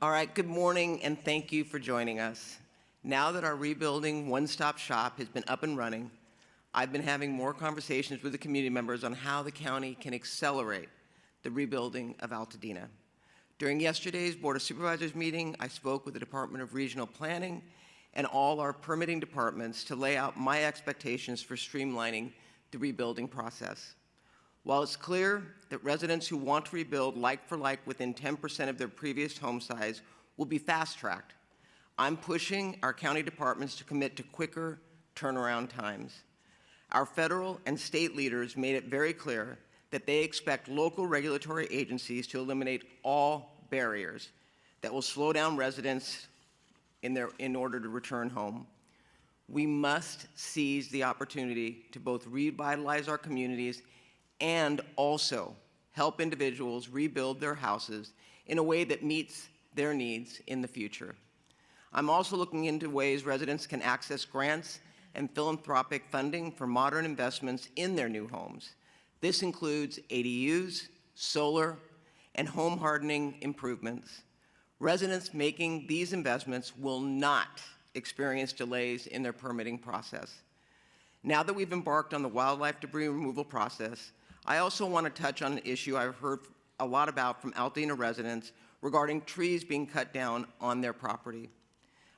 All right, good morning and thank you for joining us. Now that our rebuilding one-stop shop has been up and running, I've been having more conversations with the community members on how the county can accelerate the rebuilding of Altadena. During yesterday's Board of Supervisors meeting, I spoke with the Department of Regional Planning and all our permitting departments to lay out my expectations for streamlining the rebuilding process. While it's clear that residents who want to rebuild like for like within 10% of their previous home size will be fast-tracked, I'm pushing our county departments to commit to quicker turnaround times. Our federal and state leaders made it very clear that they expect local regulatory agencies to eliminate all barriers that will slow down residents in order to return home. We must seize the opportunity to both revitalize our communities and also help individuals rebuild their houses in a way that meets their needs in the future. I'm also looking into ways residents can access grants and philanthropic funding for modern investments in their new homes. This includes ADUs, solar, and home hardening improvements. Residents making these investments will not experience delays in their permitting process. Now that we've embarked on the wildlife debris removal process, I also want to touch on an issue I've heard a lot about from Altadena residents regarding trees being cut down on their property.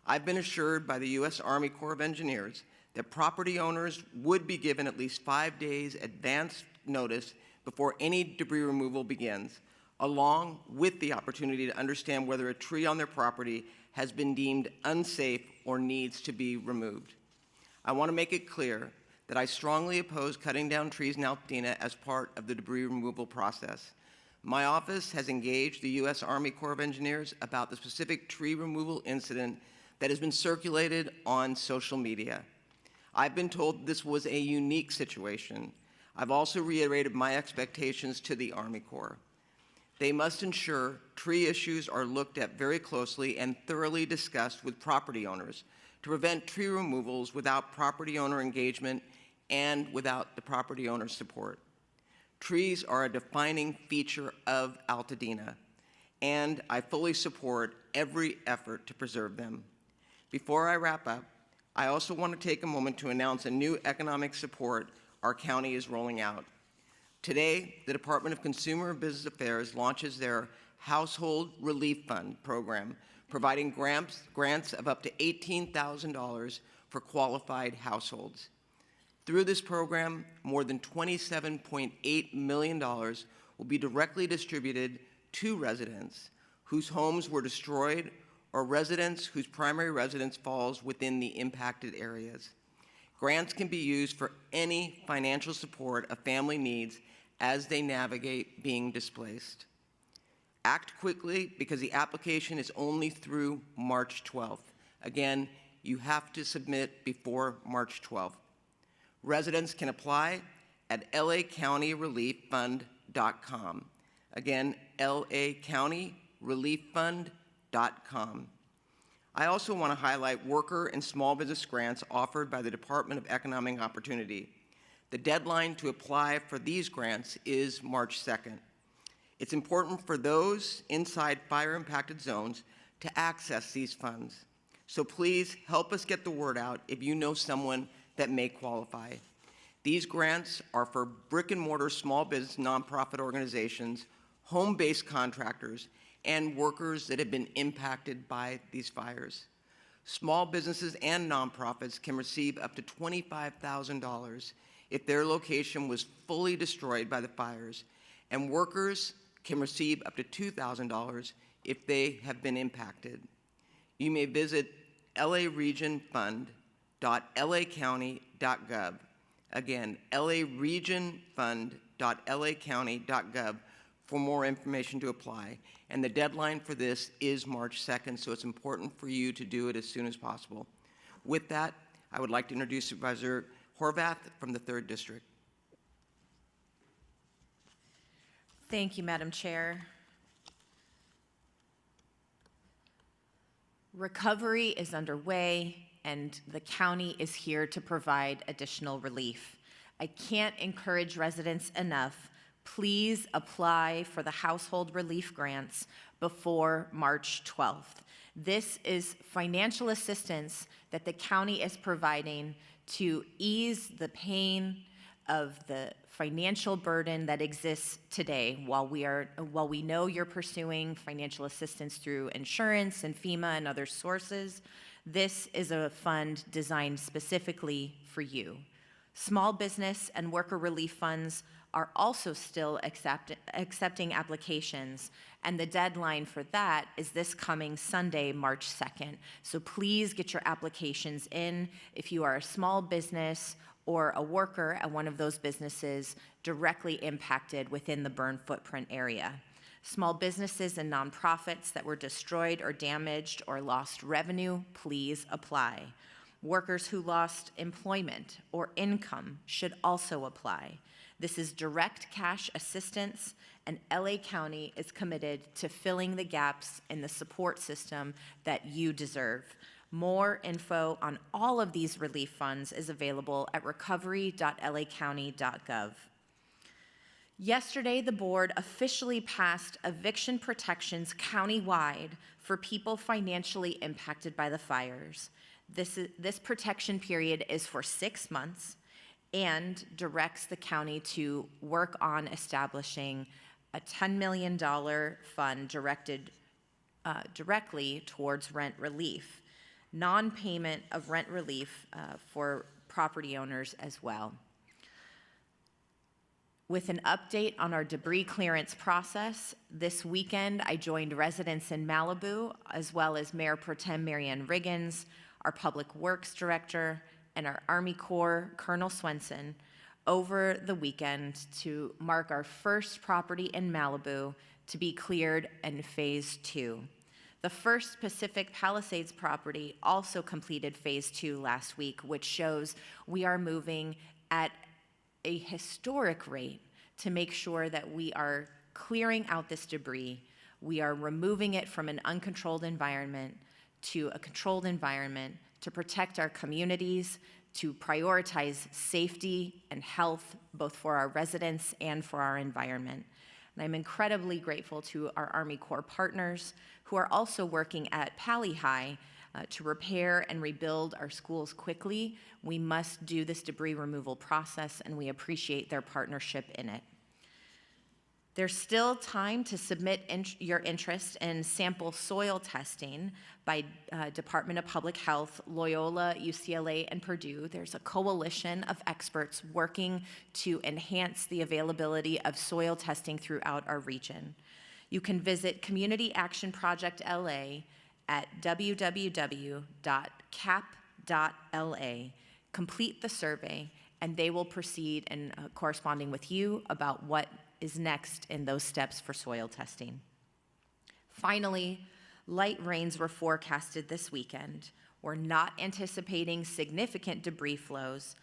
I've been assured by the U.S. Army Corps of Engineers that property owners would be given at least 5 days advance notice before any debris removal begins, along with the opportunity to understand whether a tree on their property has been deemed unsafe or needs to be removed. I want to make it clear that I strongly oppose cutting down trees in Altadena as part of the debris removal process. My office has engaged the U.S. Army Corps of Engineers about the specific tree removal incident that has been circulated on social media. I've been told this was a unique situation. I've also reiterated my expectations to the Army Corps. They must ensure tree issues are looked at very closely and thoroughly discussed with property owners to prevent tree removals without property owner engagement and without the property owner's support. Trees are a defining feature of Altadena, and I fully support every effort to preserve them. Before I wrap up, I also want to take a moment to announce a new economic support our county is rolling out. Today, the Department of Consumer and Business Affairs launches their Household Relief Fund program, providing grants of up to $18,000 for qualified households. Through this program, more than $27.8 million will be directly distributed to residents whose homes were destroyed or residents whose primary residence falls within the impacted areas. Grants can be used for any financial support a family needs as they navigate being displaced. Act quickly because the application is only through March 12th. Again, you have to submit before March 12th. Residents can apply at lacounty.relieffund.com. Again, lacounty.relieffund.com. I also want to highlight worker and small business grants offered by the Department of Economic Opportunity. The deadline to apply for these grants is March 2nd. It's important for those inside fire-impacted zones to access these funds. So please help us get the word out if you know someone that may qualify. These grants are for brick-and-mortar small business nonprofit organizations, home-based contractors, and workers that have been impacted by these fires. Small businesses and nonprofits can receive up to $25,000 if their location was fully destroyed by the fires, and workers can receive up to $2,000 if they have been impacted. You may visit laregionfund.lacounty.gov. Again, laregionfund.lacounty.gov for more information to apply. And the deadline for this is March 2nd, so it's important for you to do it as soon as possible. With that, I would like to introduce Supervisor Horvath from the 3rd District. Thank you, Madam Chair. Recovery is underway, and the county is here to provide additional relief. I can't encourage residents enough. please apply for the household relief grants before March 12th. This is financial assistance that the county is providing to ease the pain of the financial burden that exists today. While we know you're pursuing financial assistance through insurance and FEMA and other sources, this is a fund designed specifically for you. Small business and worker relief funds are also still accepting applications, and the deadline for that is this coming Sunday, March 2nd. So please get your applications in if you are a small business or a worker at one of those businesses directly impacted within the burn footprint area. Small businesses and nonprofits that were destroyed or damaged or lost revenue, please apply. Workers who lost employment or income should also apply. This is direct cash assistance, and LA County is committed to filling the gaps in the support system that you deserve. More info on all of these relief funds is available at recovery.lacounty.gov. Yesterday, the board officially passed eviction protections countywide for people financially impacted by the fires. This protection period is for 6 months and directs the county to work on establishing a $10 million fund directed directly towards rent relief, non-payment of rent relief for property owners as well. With an update on our debris clearance process, this weekend I joined residents in Malibu, as well as Mayor Pro Tem Marianne Riggins, our Public Works Director, and our Army Corps Colonel Swenson over the weekend to mark our first property in Malibu to be cleared in Phase 2. The first Pacific Palisades property also completed Phase 2 last week, which shows we are moving at a historic rate to make sure that we are clearing out this debris. We are removing it from an uncontrolled environment to a controlled environment to protect our communities, to prioritize safety and health, both for our residents and for our environment. And I'm incredibly grateful to our Army Corps partners who are also working at Pali High to repair and rebuild our schools quickly. We must do this debris removal process, and we appreciate their partnership in it. There's still time to submit your interest in sample soil testing by Department of Public Health, Loyola, UCLA, and Purdue. There's a coalition of experts working to enhance the availability of soil testing throughout our region. You can visit Community Action Project LA at www.cap.la, complete the survey, and they will proceed in corresponding with you about what is next in those steps for soil testing. Finally, light rains were forecasted this weekend. We're not anticipating significant debris flows,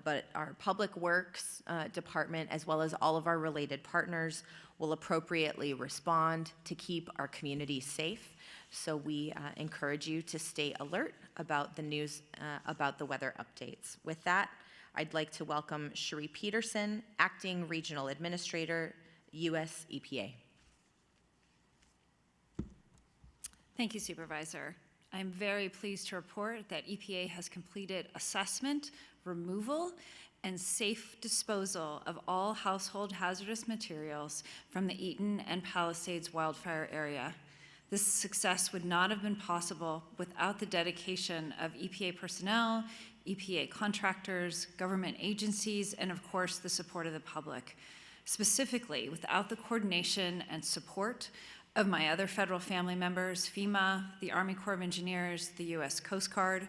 but our Public Works Department, as well as all of our related partners, will appropriately respond to keep our communities safe. So we encourage you to stay alert about the news about the weather updates. With that, I'd like to welcome Cherie Peterson, Acting Regional Administrator, U.S. EPA. Thank you, Supervisor. I'm very pleased to report that EPA has completed assessment, removal, and safe disposal of all household hazardous materials from the Eaton and Palisades wildfire area. This success would not have been possible without the dedication of EPA personnel, EPA contractors, government agencies, and of course, the support of the public. Specifically, without the coordination and support of my other federal family members, FEMA, the Army Corps of Engineers, the U.S. Coast Guard,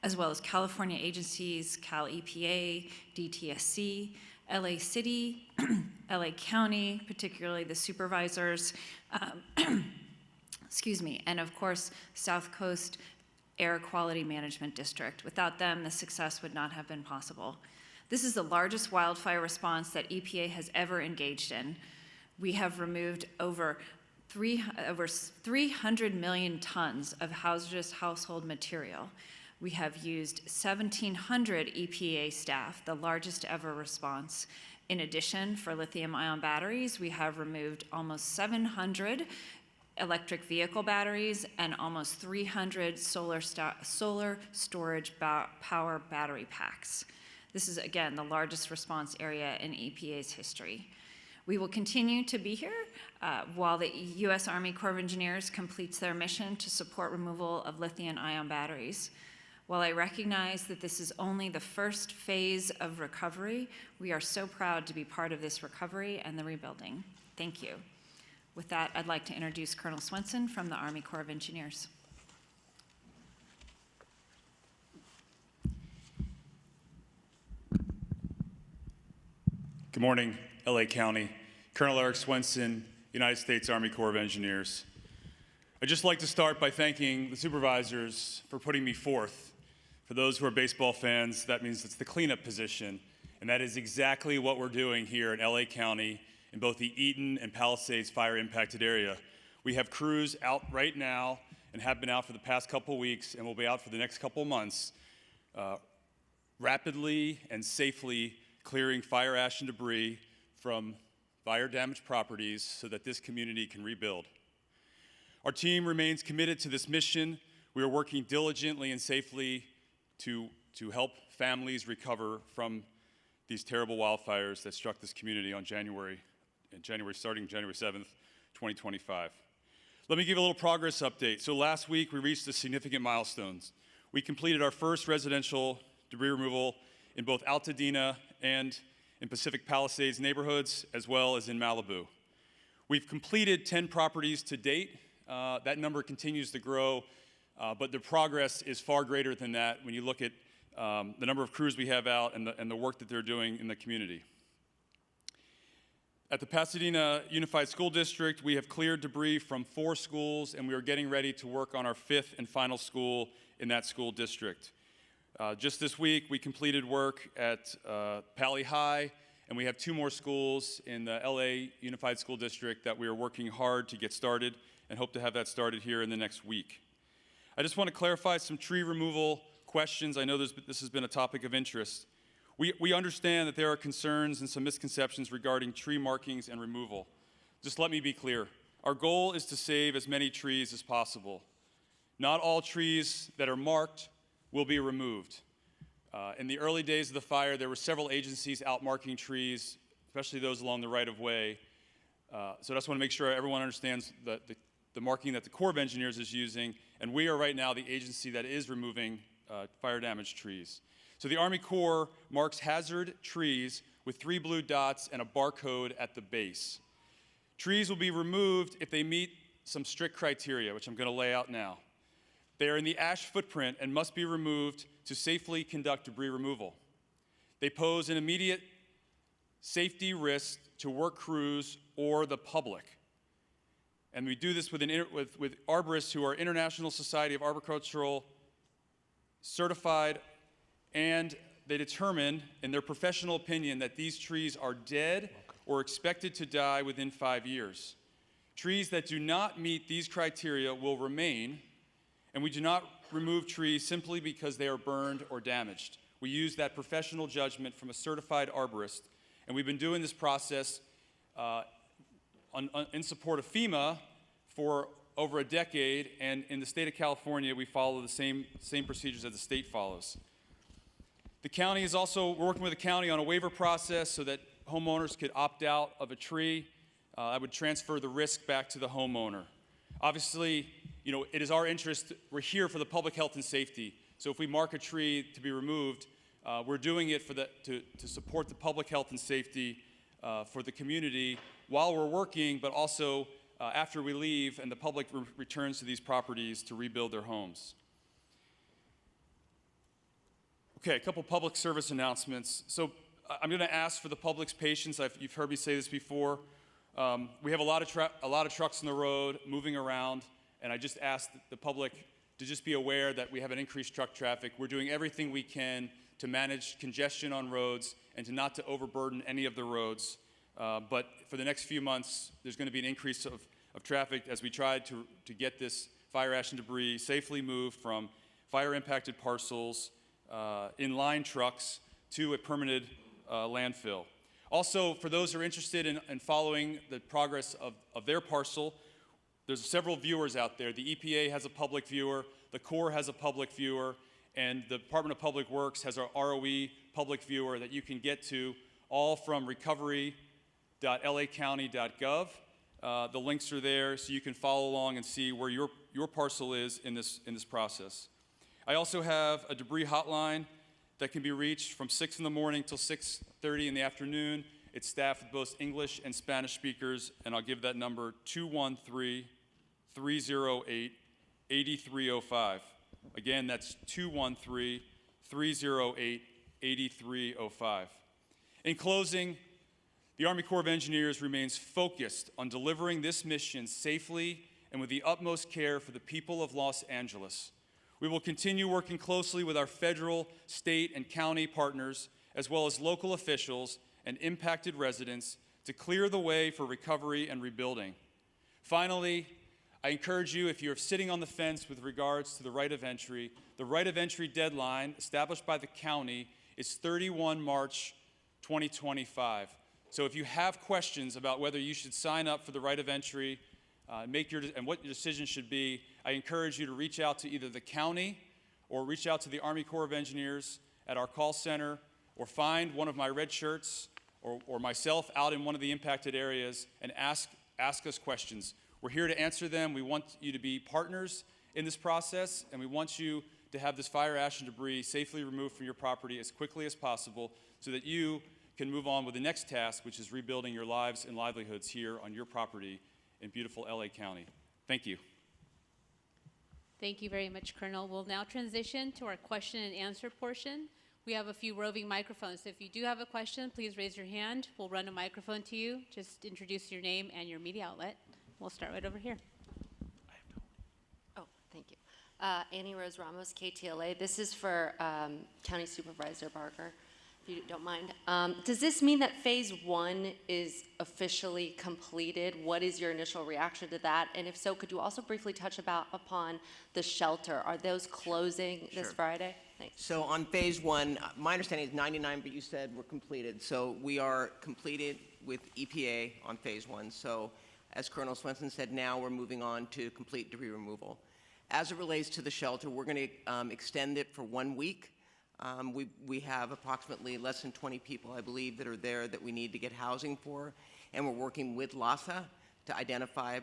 as well as California agencies, Cal EPA, DTSC, LA City, LA County, particularly the supervisors, excuse me, and of course, South Coast Air Quality Management District. Without them, the success would not have been possible. This is the largest wildfire response that EPA has ever engaged in. We have removed over 300 million tons of hazardous household material. We have used 1,700 EPA staff, the largest ever response, In addition, for lithium-ion batteries, we have removed almost 700 electric vehicle batteries and almost 300 solar storage power battery packs. This is, again, the largest response area in EPA's history. We will continue to be here while the U.S. Army Corps of Engineers completes their mission to support removal of lithium-ion batteries. While I recognize that this is only the first phase of recovery, we are so proud to be part of this recovery and the rebuilding. Thank you. With that, I'd like to introduce Colonel Swenson from the Army Corps of Engineers. Good morning, LA County. Colonel Eric Swenson, United States Army Corps of Engineers. I'd just like to start by thanking the supervisors for putting me forth. For those who are baseball fans, that means it's the cleanup position, and that is exactly what we're doing here in LA County in both the Eaton and Palisades fire impacted area. We have crews out right now and have been out for the past couple weeks and will be out for the next couple months, rapidly and safely clearing fire ash and debris from fire-damaged properties so that this community can rebuild. Our team remains committed to this mission. We are working diligently and safely to help families recover from these terrible wildfires that struck this community on starting January 7th, 2025. Let me give a little progress update. So last week, we reached a significant milestones. We completed our first residential debris removal in both Altadena and in Pacific Palisades neighborhoods, as well as in Malibu. We've completed 10 properties to date. That number continues to grow, but the progress is far greater than that when you look at the number of crews we have out and the work that they're doing in the community. At the Pasadena Unified School District, we have cleared debris from 4 schools, and we are getting ready to work on our 5th and final school in that school district. Just this week, we completed work at Pali High, and we have 2 more schools in the LA Unified School District that we are working hard to get started and hope to have that started here in the next week. I just want to clarify some tree removal questions. I know this has been a topic of interest. We understand that there are concerns and some misconceptions regarding tree markings and removal. Just let me be clear. Our goal is to save as many trees as possible. Not all trees that are marked will be removed. In the early days of the fire, there were several agencies out marking trees, especially those along the right-of-way. So I just want to make sure everyone understands the marking that the Corps of Engineers is using, and we are right now the agency that is removing fire-damaged trees. So the Army Corps marks hazard trees with 3 blue dots and a barcode at the base. Trees will be removed if they meet some strict criteria, which I'm going to lay out now. They are in the ash footprint and must be removed to safely conduct debris removal. They pose an immediate safety risk to work crews or the public. And we do this with arborists who are International Society of Arboricultural certified, and they determine in their professional opinion that these trees are dead or expected to die within 5 years. Trees that do not meet these criteria will remain, and we do not remove trees simply because they are burned or damaged. We use that professional judgment from a certified arborist, and we've been doing this process in support of FEMA for over a decade, and in the state of California, we follow the same procedures as the state follows. The county is also working with the county on a waiver process so that homeowners could opt out of a tree. I would transfer the risk back to the homeowner. Obviously, it is our interest, we're here for the public health and safety. So if we mark a tree to be removed, we're doing it to support the public health and safety for the community while we're working, but also after we leave and the public returns to these properties to rebuild their homes. Okay, a couple public service announcements. So I'm going to ask for the public's patience. You've heard me say this before. We have a lot of trucks on the road moving around, and I just ask the public to just be aware that we have an increased truck traffic. We're doing everything we can to manage congestion on roads and to not to overburden any of the roads. But for the next few months, there's going to be an increase of traffic as we try to get this fire ash and debris safely moved from fire-impacted parcels in line trucks to a permanent landfill. Also, for those who are interested in following the progress of their parcel, there's several viewers out there. The EPA has a public viewer, the Corps has a public viewer, and the Department of Public Works has our ROE public viewer that you can get to, all from recovery.lacounty.gov. The links are there so you can follow along and see where your parcel is in this process. I also have a debris hotline that can be reached from 6 in the morning till 6:30 in the afternoon. It's staffed with both English and Spanish speakers, and I'll give that number 213-308-8305. Again, that's 213-308-8305. In closing, the Army Corps of Engineers remains focused on delivering this mission safely and with the utmost care for the people of Los Angeles. We will continue working closely with our federal, state, and county partners, as well as local officials and impacted residents, to clear the way for recovery and rebuilding. Finally, I encourage you, if you're sitting on the fence with regards to the right of entry, the right of entry deadline established by the county is 31 March 2025. So if you have questions about whether you should sign up for the right of entry and what your decision should be, I encourage you to reach out to either the county or reach out to the Army Corps of Engineers at our call center, or find one of my red shirts or myself out in one of the impacted areas and ask us questions. We're here to answer them. We want you to be partners in this process, and we want you to have this fire ash and debris safely removed from your property as quickly as possible so that you can move on with the next task, which is rebuilding your lives and livelihoods here on your property in beautiful LA County. Thank you. Thank you very much, Colonel. We'll now transition to our question and answer portion. We have a few roving microphones. So if you do have a question, please raise your hand. We'll run a microphone to you. Just introduce your name and your media outlet. We'll start right over here. Oh, thank you. Annie Rose Ramos, KTLA. This is for County Supervisor Barker, if you don't mind. Does this mean that phase 1 is officially completed? What is your initial reaction to that? And if so, could you also briefly touch upon the shelter? Are those closing this Friday? Thanks. So on phase 1, my understanding is 99, but you said we're completed. So we are completed with EPA on phase 1. So as Colonel Swenson said, now we're moving on to complete debris removal. As it relates to the shelter, we're going to extend it for 1 week. We have approximately less than 20 people, I believe, that are there that we need to get housing for, and we're working with LASA to identify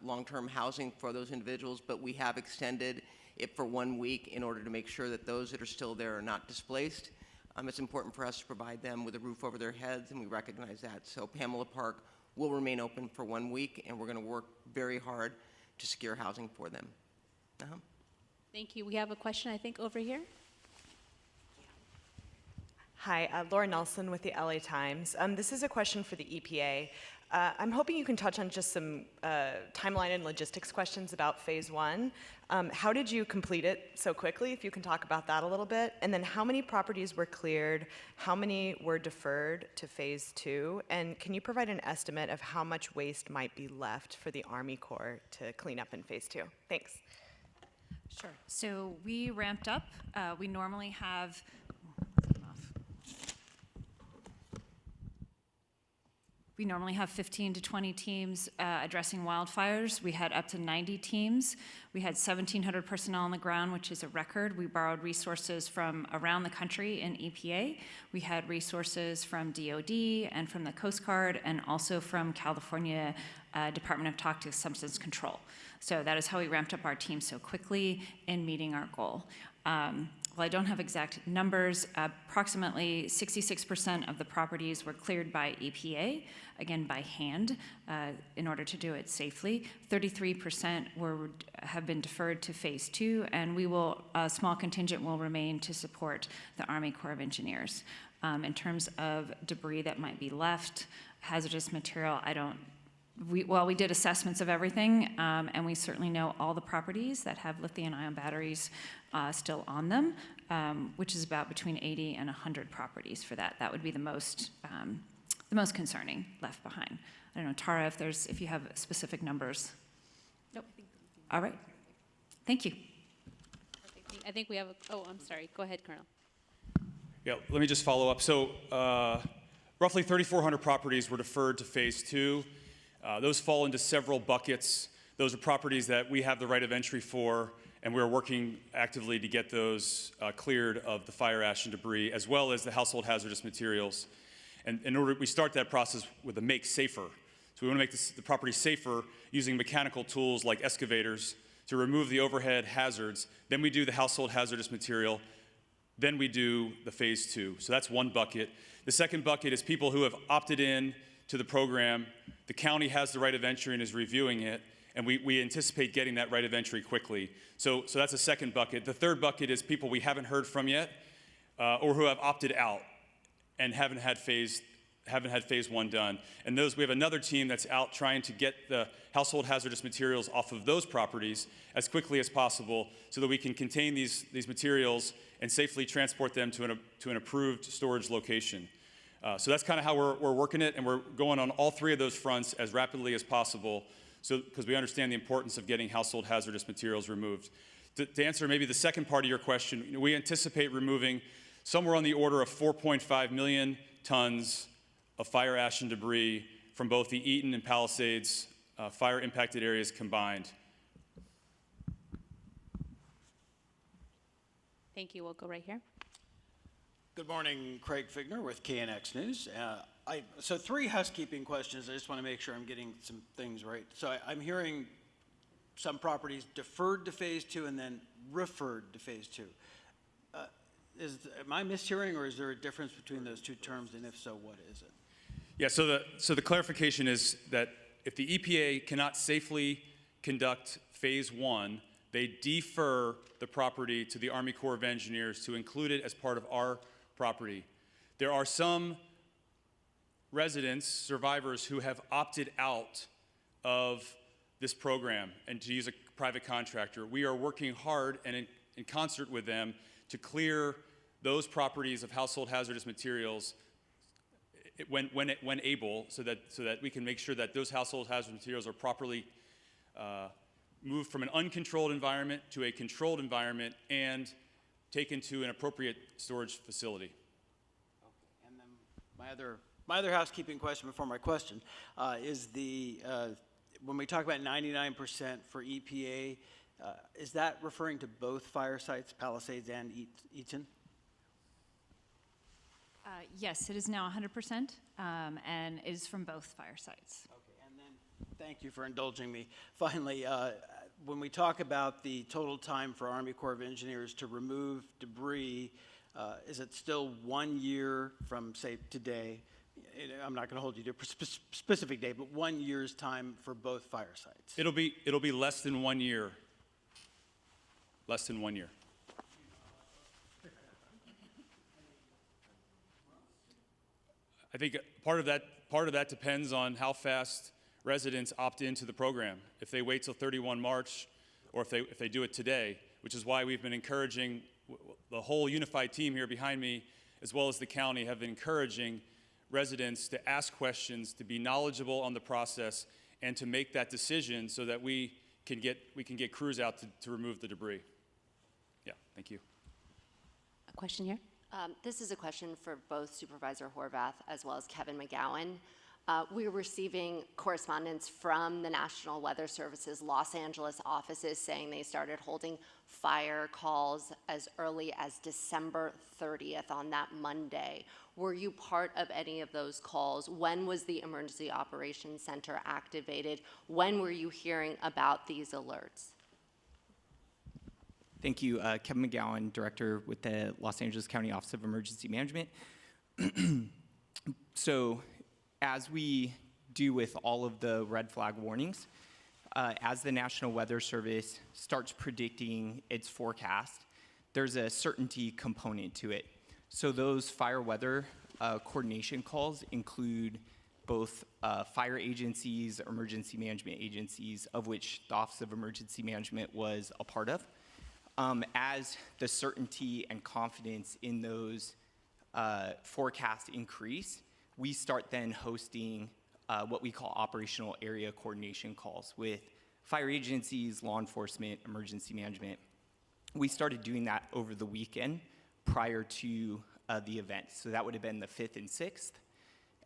long-term housing for those individuals, but we have extended it for 1 week in order to make sure that those that are still there are not displaced. It's important for us to provide them with a roof over their heads, and we recognize that. So Pamela Park will remain open for 1 week, and we're going to work very hard to secure housing for them. Thank you. We have a question, I think, over here. Hi, Laura Nelson with the LA Times. This is a question for the EPA. I'm hoping you can touch on just some timeline and logistics questions about phase 1. How did you complete it so quickly, if you can talk about that a little bit? And then how many properties were cleared? How many were deferred to phase 2? And can you provide an estimate of how much waste might be left for the Army Corps to clean up in phase 2? Thanks. Sure. So we ramped up. We normally have We normally have 15 to 20 teams addressing wildfires. We had up to 90 teams. We had 1,700 personnel on the ground, which is a record. We borrowed resources from around the country in EPA. We had resources from DOD and from the Coast Guard, and also from California Department of Toxic Substance Control. So that is how we ramped up our team so quickly in meeting our goal. Well, I don't have exact numbers. Approximately 66% of the properties were cleared by EPA, again by hand, in order to do it safely. 33% have been deferred to phase 2, and a small contingent will remain to support the Army Corps of Engineers. In terms of debris that might be left, hazardous material, we did assessments of everything, and we certainly know all the properties that have lithium-ion batteries still on them, which is about between 80 and 100 properties for that. That would be the most concerning left behind. I don't know, Tara, if you have specific numbers. Nope. All right. Thank you. I think we have I'm sorry. Go ahead, Colonel. Yeah, let me just follow up. So roughly 3,400 properties were deferred to phase 2. Those fall into several buckets. Those are properties that we have the right of entry for, and we're working actively to get those cleared of the fire ash and debris, as well as the household hazardous materials. And in order, we start that process with a make safer. So we want to make the property safer using mechanical tools like excavators to remove the overhead hazards. Then we do the household hazardous material. Then we do the phase 2. So that's one bucket. The second bucket is people who have opted in to the program. The county has the right of entry and is reviewing it, and we anticipate getting that right of entry quickly. So that's a second bucket. The third bucket is people we haven't heard from yet, or who have opted out and haven't had phase 1 done. And those, we have another team that's out trying to get the household hazardous materials off of those properties as quickly as possible so that we can contain these materials and safely transport them to an approved storage location. So that's kind of how we're working it, and we're going on all three of those fronts as rapidly as possible, because we understand the importance of getting household hazardous materials removed. To answer maybe the second part of your question, we anticipate removing somewhere on the order of 4.5 million tons of fire ash and debris from both the Eaton and Palisades fire impacted areas combined. Thank you. We'll go right here. Good morning, Craig Figner with KNX News. So 3 housekeeping questions. I just want to make sure I'm getting some things right. So I'm hearing some properties deferred to phase 2 and then referred to phase 2. Am I mishearing, or is there a difference between those two terms, and if so, what is it? Yeah, so the clarification is that if the EPA cannot safely conduct phase 1, they defer the property to the Army Corps of Engineers to include it as part of our property. There are some residents, survivors, who have opted out of this program and to use a private contractor. We are working hard and in concert with them to clear those properties of household hazardous materials when able, so that we can make sure that those household hazardous materials are properly moved from an uncontrolled environment to a controlled environment and taken to an appropriate storage facility. Okay. And then my other housekeeping question before my question is when we talk about 99% for EPA, is that referring to both fire sites, Palisades and Eaton? Yes, it is now 100%, and is from both fire sites. Okay, and then thank you for indulging me. Finally, when we talk about the total time for Army Corps of Engineers to remove debris, is it still 1 year from, say, today? I'm not going to hold you to a specific date, but 1 year's time for both fire sites. It'll be less than 1 year. Less than 1 year. I think part of that depends on how fast residents opt into the program. If they wait till 31 March, or if they do it today, which is why we've been encouraging, the whole unified team here behind me, as well as the county, have been encouraging residents to ask questions, to be knowledgeable on the process, and to make that decision so that we can get crews out to remove the debris. Yeah, thank you. A question here. This is a question for both Supervisor Horvath as well as Kevin McGowan. We're receiving correspondence from the National Weather Service's Los Angeles offices saying they started holding fire calls as early as December 30th on that Monday. Were you part of any of those calls? When was the Emergency Operations Center activated? When were you hearing about these alerts? Thank you. Kevin McGowan, Director with the Los Angeles County Office of Emergency Management. So, as we do with all of the red flag warnings, as the National Weather Service starts predicting its forecast, there's a certainty component to it. So those fire weather coordination calls include both fire agencies, emergency management agencies, of which the Office of Emergency Management was a part of. As the certainty and confidence in those forecasts increase, we start then hosting what we call operational area coordination calls with fire agencies, law enforcement, emergency management. We started doing that over the weekend prior to the event. So that would have been the 5th and 6th.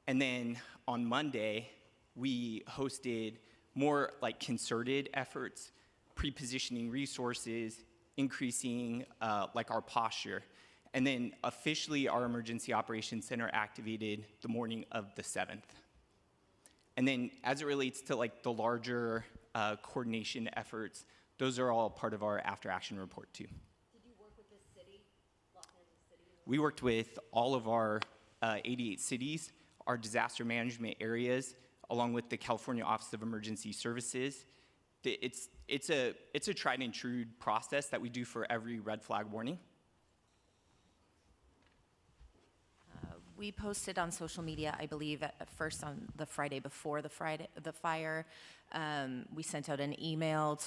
And then on Monday, we hosted more like concerted efforts, pre-positioning resources, increasing like our posture. And then officially our Emergency Operations Center activated the morning of the 7th. And then as it relates to like the larger coordination efforts, those are all part of our after action report too. Did you work with the city, Los Angeles City? We worked with all of our 88 cities, our disaster management areas, along with the California Office of Emergency Services. It's a tried and true process that we do for every red flag warning. We posted on social media, I believe, at first on the Friday before the fire. We sent out an email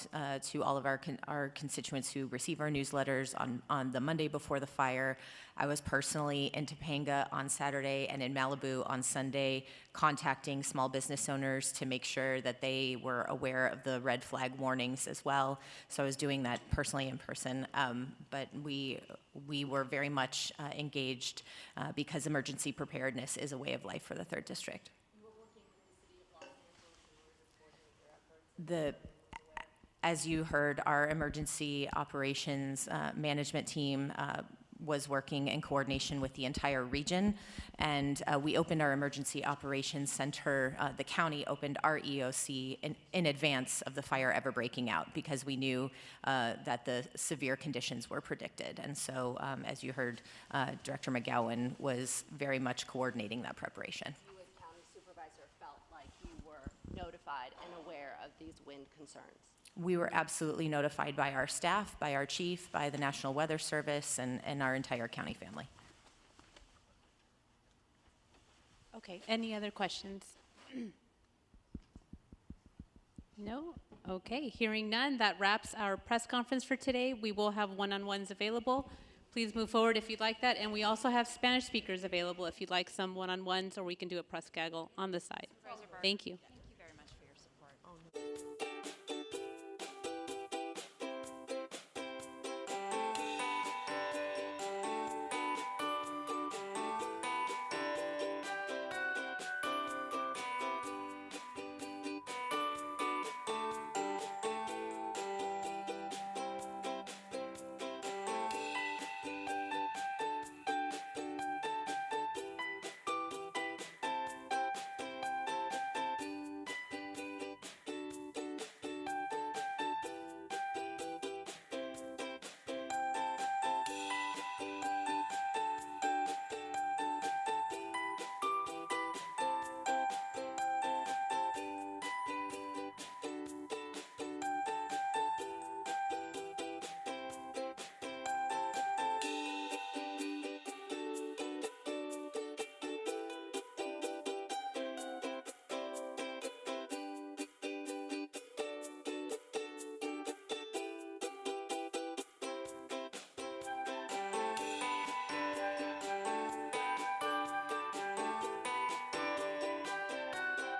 to all of our constituents who receive our newsletters on the Monday before the fire. I was personally in Topanga on Saturday and in Malibu on Sunday, contacting small business owners to make sure that they were aware of the red flag warnings as well. So I was doing that personally in person, but we were very much engaged because emergency preparedness is a way of life for the 3rd District. As you heard, our emergency operations management team was working in coordination with the entire region, and we opened our emergency operations center. The county opened our EOC in advance of the fire ever breaking out because we knew that the severe conditions were predicted. And so, as you heard, Director McGowan was very much coordinating that preparation. You as county supervisor felt like you were notified and aware of these wind concerns? We were absolutely notified by our staff, by our chief, by the National Weather Service, and our entire county family. Okay, any other questions? No? Okay, hearing none, that wraps our press conference for today. We will have one-on-ones available. Please move forward if you'd like that. And we also have Spanish speakers available if you'd like some one-on-ones, or we can do a press gaggle on the side. Thank you.